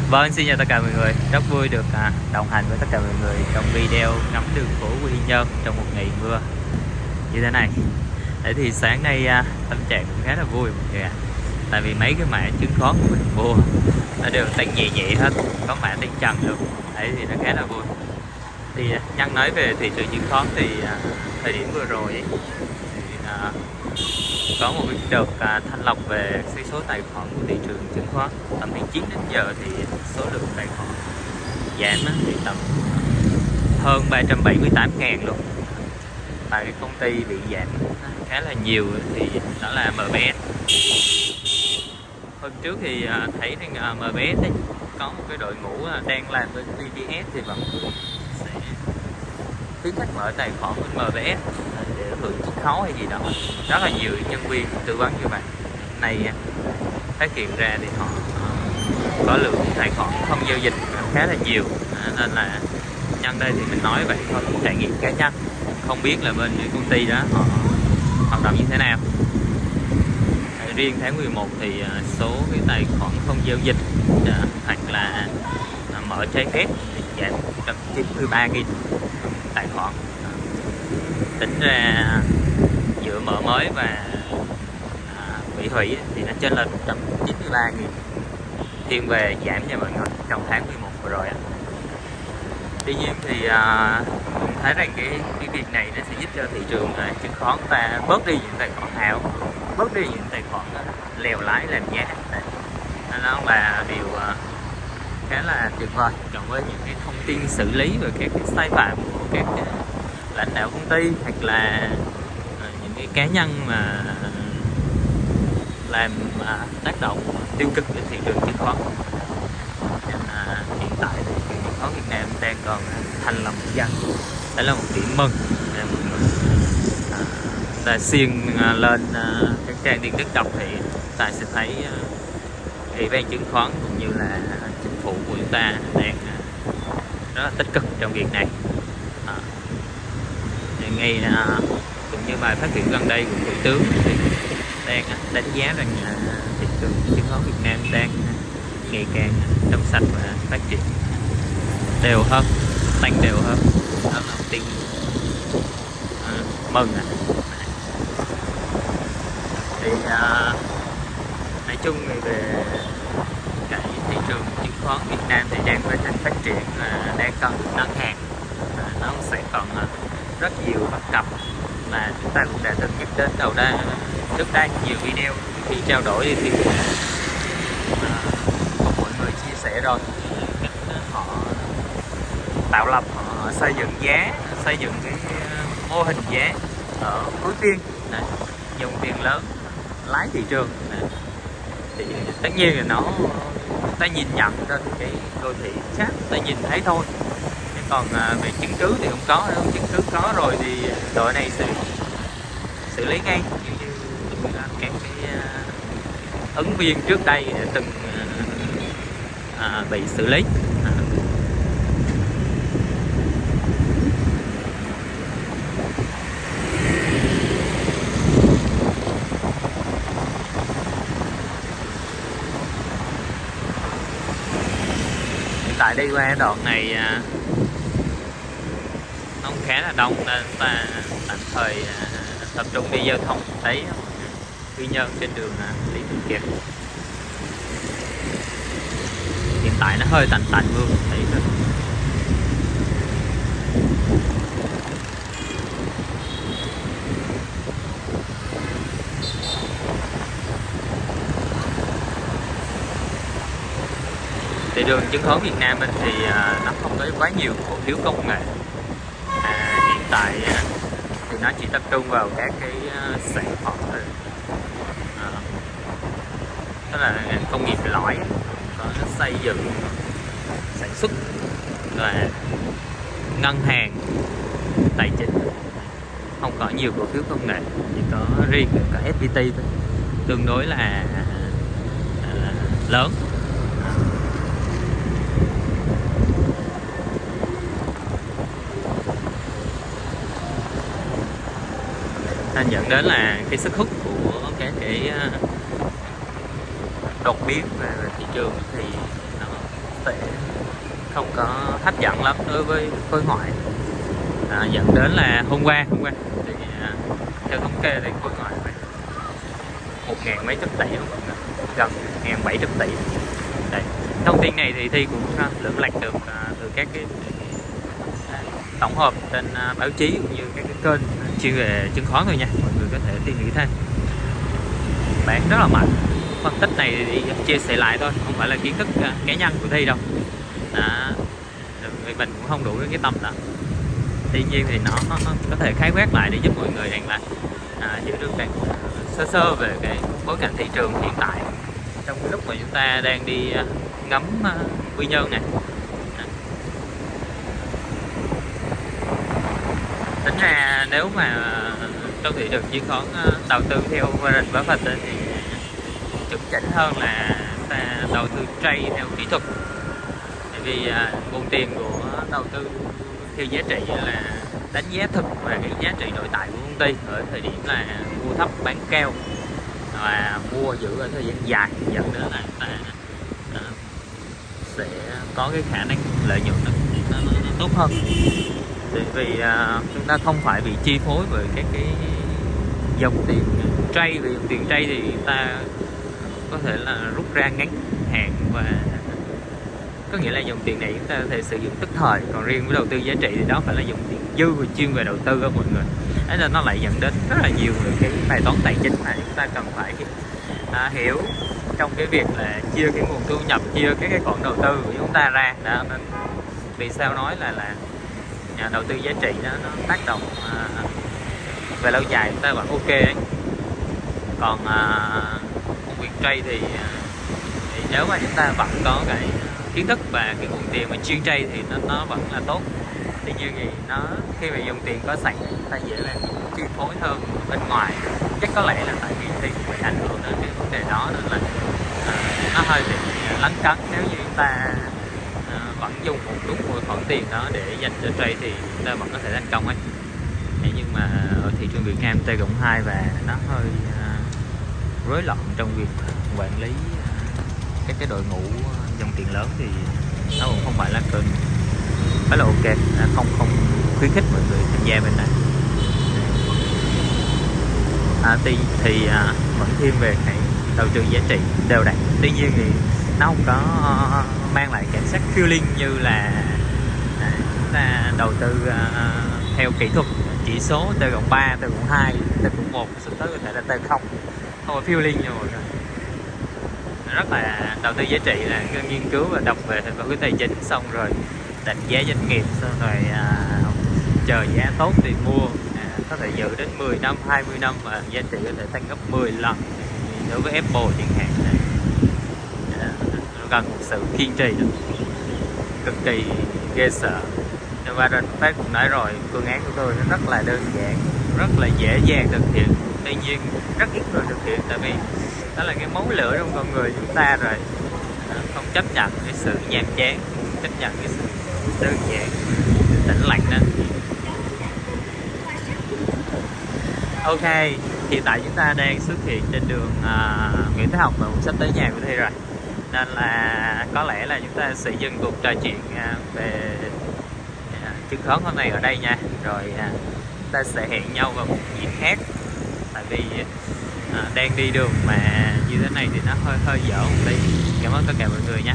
Vâng, xin chào tất cả mọi người. Rất vui được đồng hành với tất cả mọi người trong video ngắm đường phố Quy Nhơn trong một ngày mưa như thế này. Đấy thì sáng nay tâm trạng cũng khá là vui mọi người ạ. Tại vì mấy cái mã chứng khoán của mình mua nó đều tăng nhẹ nhẹ hết, có mã tăng trần luôn. Đấy thì nó khá là vui. Thì nhân nói về thị trường chứng khoán thì thời điểm vừa rồi ấy, thì, có một cái đợt thanh lọc về cái số tài khoản của thị trường chứng khoán. Tầm tháng 9 đến giờ thì số lượng tài khoản giảm thì tầm hơn 378.000 luôn. Và cái công ty bị giảm khá là nhiều thì đó là MBS. Hôm trước thì thấy rằng MBS ấy, có một cái đội ngũ đang làm bên VPS thì vẫn sẽ khuyến khích mở tài khoản bên MBS để hưởng chiết khấu hay gì đó. Rất là nhiều nhân viên tư vấn như vậy. Này phát hiện ra thì họ có lượng tài khoản không giao dịch khá là nhiều, nên là nhân đây thì mình nói vậy thôi, trải nghiệm cá nhân, không biết là bên công ty đó họ hoạt động như thế nào. Riêng tháng 11 thì số cái tài khoản không giao dịch hoặc là mở trái phép thì giảm 193.000 tài khoản. Tính ra giữa mở mới và bị hủy thì nó trên lên 193.000, thiên về giảm nha mọi người trong tháng 11 vừa rồi. Tuy nhiên thì cũng thấy rằng cái việc này nó sẽ giúp cho thị trường chứng khoán ta bớt đi những tài khoản ảo, bớt đi những tài khoản lèo lái làm giá. Nó là điều khá là tuyệt vời, cộng với những cái thông tin xử lý về các cái sai phạm của các lãnh đạo công ty hoặc là những cái cá nhân mà làm tác động tiêu cực đến thị trường chứng khoán. Hiện tại thì chứng khoán Việt Nam đang còn thành lòng dân, đó là một điểm mừng. Ta xuyên lên các trang tin tức đọc thì ta sẽ thấy ủy ban chứng khoán cũng như là chính phủ của chúng ta đang rất là tích cực trong việc này. Ngay cũng như bài phát biểu gần đây của thủ tướng thì đang đánh giá rằng thị trường chứng khoán Việt Nam đang ngày càng trong sạch và phát triển đều hơn, tăng đều hơn. Đó là một tin mừng. Thì nói chung về cái thị trường chứng khoán Việt Nam thì đang quá trình phát triển, đang cần nâng hàng. Nó sẽ còn rất nhiều bất cập mà chúng ta cũng đã từng nhắc đến trước đây nhiều video khi trao đổi thì mọi người chia sẻ rồi. Cách họ tạo lập, họ xây dựng giá, xây dựng cái mô hình giá ở cuối phiên, dùng tiền lớn lái thị trường thì tất nhiên là ta nhìn nhận trên cái đô thị chat ta nhìn thấy thôi, chứ còn về chứng cứ thì không có đâu. Chứng cứ có rồi thì đội này sẽ xử lý ngay, như các cái ứng viên trước đây từng bị xử lý. Hiện tại đi qua đoạn này nó khá là đông nên ta tạm thời tập trung đi giao thông. Thấy Quy Nhơn trên đường Lý Thường Kiệt hiện tại nó hơi tạnh mưa thấy rồi. Thị trường chứng khoán Việt Nam mình thì nó không có quá nhiều cổ phiếu công nghệ. Hiện tại thì nó chỉ tập trung vào các cái sản phẩm đó là công nghiệp lõi, có nó xây dựng, sản xuất và ngân hàng, tài chính. Không có nhiều cổ phiếu công nghệ, chỉ có riêng cả FPT thôi, tương đối là lớn. Nên dẫn đến là cái sức hút của cái đột biến về thị trường thì nó sẽ không có hấp dẫn lắm đối với khối ngoại, dẫn đến là hôm qua thì theo thống kê thì khối ngoại phải 1.000 mấy trăm tỷ không, gần 1.700 tỷ. Đây, thông tin này thì Thi cũng lượm lạch được từ các cái tổng hợp trên báo chí cũng như các cái kênh chuyên về chứng khoán thôi nha, mọi người có thể tìm hiểu thêm. Bản rất là mạnh, phân tích này thì chia sẻ lại thôi, không phải là kiến thức cá nhân của Thi đâu. Mình cũng không đủ cái tâm đó. Tuy nhiên thì nó có thể khái quát lại để giúp mọi người rằng là hiểu được cái sơ sơ về cái bối cảnh thị trường hiện tại trong cái lúc mà chúng ta đang đi ngắm quy nhơn này. Tính ra nếu mà trong thị trường chứng khoán đầu tư theo Warren Buffett thì chuẩn chỉnh hơn là ta đầu tư trade theo kỹ thuật. Tại vì nguồn tiền của đầu tư theo giá trị là đánh giá thực về cái giá trị nội tại của công ty ở thời điểm là mua thấp bán cao và mua giữ ở thời gian dài, dẫn đến là ta sẽ có cái khả năng lợi nhuận nó tốt hơn. Tại vì chúng ta không phải bị chi phối bởi các cái dòng tiền trade, vì dòng tiền trade thì ta có thể là rút ra ngắn hạn, và có nghĩa là dòng tiền này chúng ta có thể sử dụng tức thời, còn riêng với đầu tư giá trị thì đó phải là dòng tiền dư và chuyên về đầu tư đó mọi người. Thế nên nó lại dẫn đến rất là nhiều cái bài toán tài chính mà chúng ta cần phải hiểu trong cái việc là chia cái nguồn thu nhập, chia cái khoản đầu tư của chúng ta ra đó. Nên vì sao nói là đầu tư giá trị nó tác động về lâu dài chúng ta vẫn ok ấy. Còn công việc trade thì nếu mà chúng ta vẫn có cái kiến thức và cái nguồn tiền mà chuyên trade thì nó vẫn là tốt. Tuy nhiên thì nó khi mà dùng tiền có sẵn ta dễ là chi phối hơn bên ngoài. Chắc có lẽ là tại vì thì bị ảnh hưởng đến cái vấn đề đó, nên là nó hơi bị lấn cấn. Nếu như chúng ta vẫn dùng đúng một khoản tiền đó để dành cho trade thì chúng ta vẫn có thể thành công ấy. Nhưng mà ở thị trường Việt Nam T+2 và nó hơi rối loạn trong việc quản lý các cái đội ngũ dòng tiền lớn thì nó cũng không phải là kênh phải là ok, không khuyến khích mọi người tham gia bên này. Thì vẫn thiên về cái đầu tư giá trị đều đặn, tuy nhiên thì nó không có mang lại cảm giác feeling như là chúng ta đầu tư theo kỹ thuật chỉ số T+3, T+2, T+1, thực tế có thể là T0, không có feeling nha mọi người. Rất là đầu tư giá trị là nghiên cứu và đọc về thành phố tài chính, xong rồi đánh giá doanh nghiệp, xong rồi chờ giá tốt thì mua, có thể giữ đến 10 năm, 20 năm và giá trị có thể tăng gấp 10 lần đối với Apple chẳng hạn. Nó cần một sự kiên trì đó, cực kỳ ghê sợ. Và Warren Buffett cũng nói rồi, phương án của tôi nó rất là đơn giản, rất là dễ dàng thực hiện, tuy nhiên rất ít người thực hiện, tại vì đó là cái máu lửa trong con người chúng ta rồi. Không chấp nhận cái sự nhàm chán, chấp nhận cái sự đơn giản, sự tĩnh lặng đó. Ok, hiện tại chúng ta đang xuất hiện trên đường Nguyễn Thái Học và cũng sắp tới nhà của Thi rồi, nên là có lẽ là chúng ta sẽ dừng cuộc trò chuyện về chứng khoán hôm nay ở đây nha, rồi chúng ta sẽ hẹn nhau vào một dịp khác. Tại vì đang đi đường mà như thế này thì nó hơi dở một tí. Cảm ơn tất cả mọi người nha.